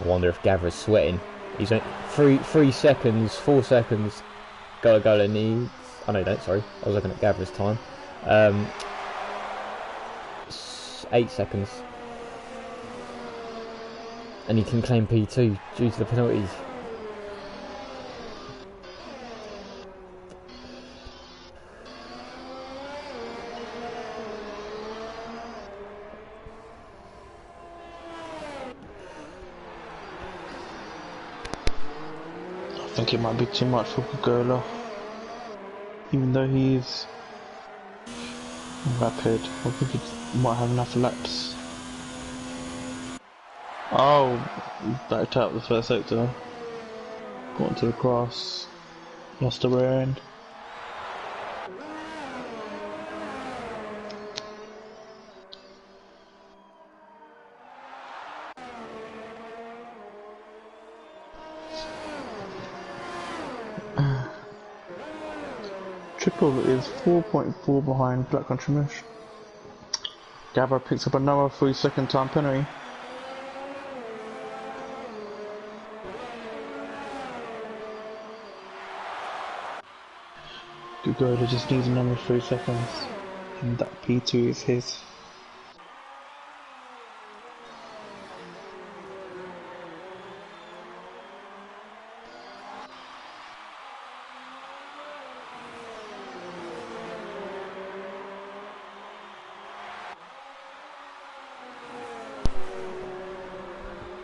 I wonder if Gavra's sweating. He's only 3 seconds, 4 seconds. Gola needs. Oh no, don't. Sorry, I was looking at Gavra's time. 8 seconds, and he can claim P2 due to the penalties. I think it might be too much for Gogola. Even though he's rapid, I think he might have enough laps. Oh, backed out the first sector. Got into the grass. Lost the rear end. Triple is 4.4 behind Black Country Mush. Gavra picks up another 3-second time penalty. Gogola just needs another 3 seconds, and that P2 is his.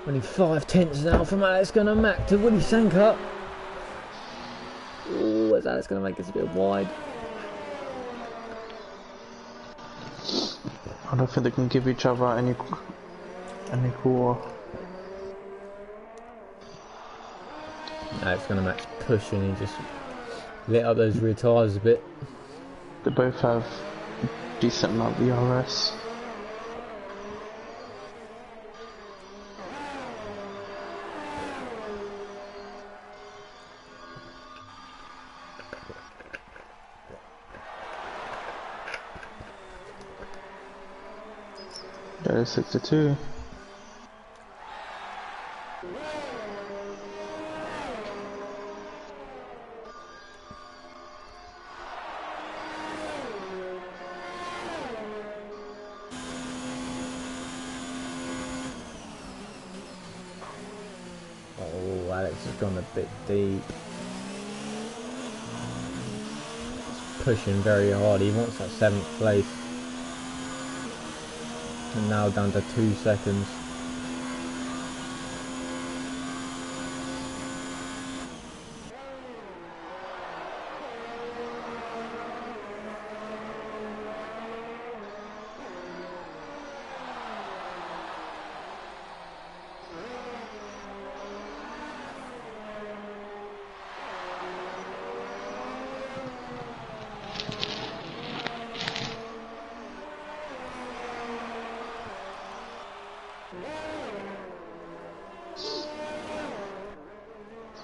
Only 5/10 now from Alex gonna Mac to Willie Sanker. Oh, is Alex gonna make this a bit wide? I don't think they can give each other any quarter. Alex gonna Mac's pushing. He just lit up those rear tyres a bit. They both have decent amount of ERS. That is 6-2. Oh, Alex has gone a bit deep. He's pushing very hard. He wants that 7th place. And now down to 2 seconds.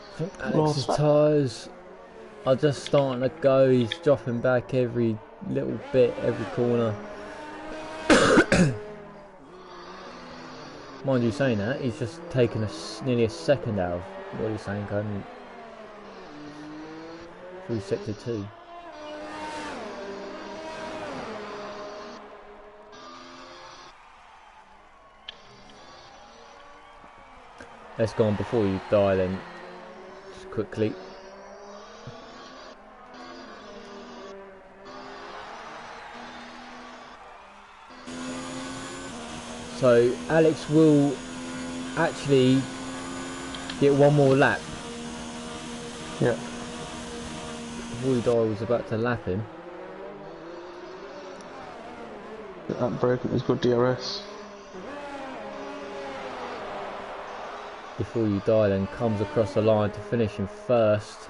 I think Alex's tyres are just starting to go. He's dropping back every little bit, every corner. Mind you saying that, he's just taken nearly a second out of what he's saying going through sector 2. Let's go on before you die then, just quickly. So Alex will actually get one more lap. Yeah. Before he died, was about to lap him. That broken, he's got DRS. Before you die then comes across the line to finish him first.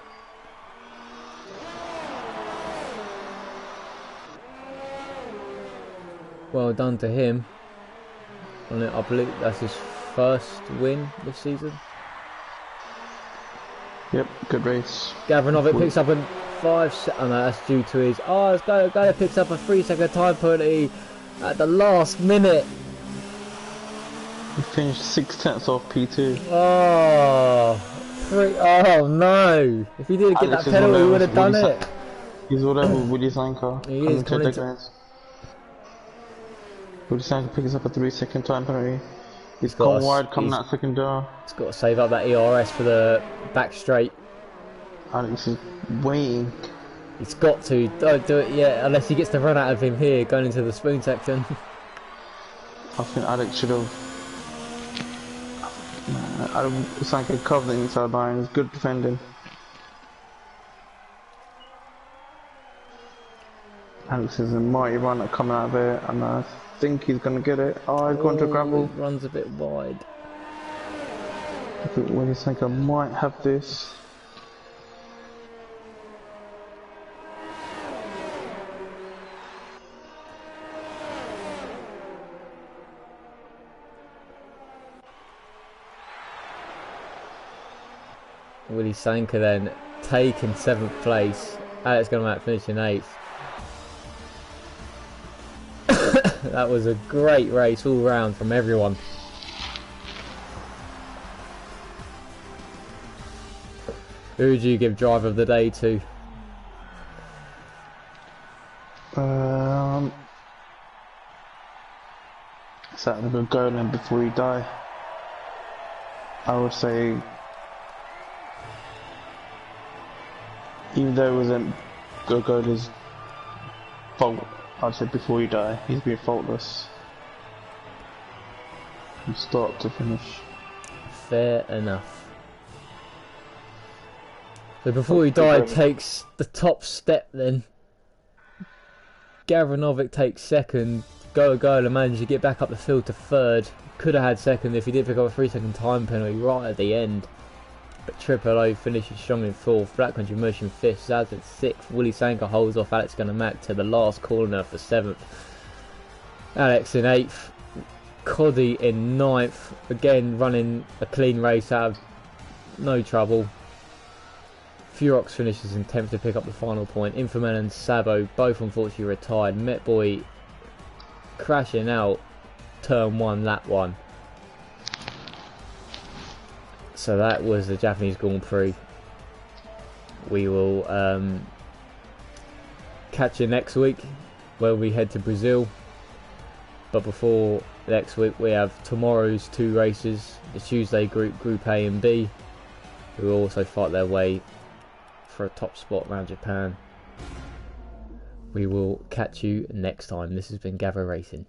Well done to him. I believe that's his first win this season. Yep, good race. Gavra Racing picks up a 5 second. Oh no, that's due to his. Oh, it's Gavra picks up a 3-second time penalty at the last minute. He finished 6/10 off P2. Oh no! If he didn't get that penalty, he would have done it. He's whatever Woody Sanka. He is coming into... Woody Sanka picks up a 3-second time penalty. He's gone wide coming out second door. He's got to save up that ERS for the back straight. Alex is waiting. He's got to. Don't do it yet, unless he gets the run out of him here, going into the spoon section. I think Alex should have. Sanka covered the inside line. It's good defending. Alex is a mighty runner coming out of it, and I think he's going to get it. Oh, he's gone to gravel. He runs a bit wide. I think Woody Sanka might have this. Willie Sanka then taking 7th place. Alex going to finish in 8th. That was a great race all round from everyone. Who would you give driver of the day to? Sat in a good go then before you die. I would say, even though it wasn't Gogola's fault, I'd say before you die, he's been faultless from start to finish. Fair enough. So before he died takes the top step then. Gavra Racing takes 2nd. Gola managed to get back up the field to 3rd. Could have had 2nd if he did pick up a 3-second time penalty right at the end. But Triple O finishes strong in 4th. Black Country Motion 5th. Zaz at 6th. Willie Sanka holds off Alex Gunnermack to the last corner for 7th. Alex in 8th. Coddy in 9th. Again running a clean race out of no trouble. Furox finishes in 10th to pick up the final point. Infoman and Sabo both unfortunately retired. Metboy crashing out turn 1, lap 1. So that was the Japanese Grand Prix. We will catch you next week where we head to Brazil. But before next week we have tomorrow's 2 races. The Tuesday Group A and B, who will also fight their way for a top spot around Japan. We will catch you next time. This has been Gavra Racing.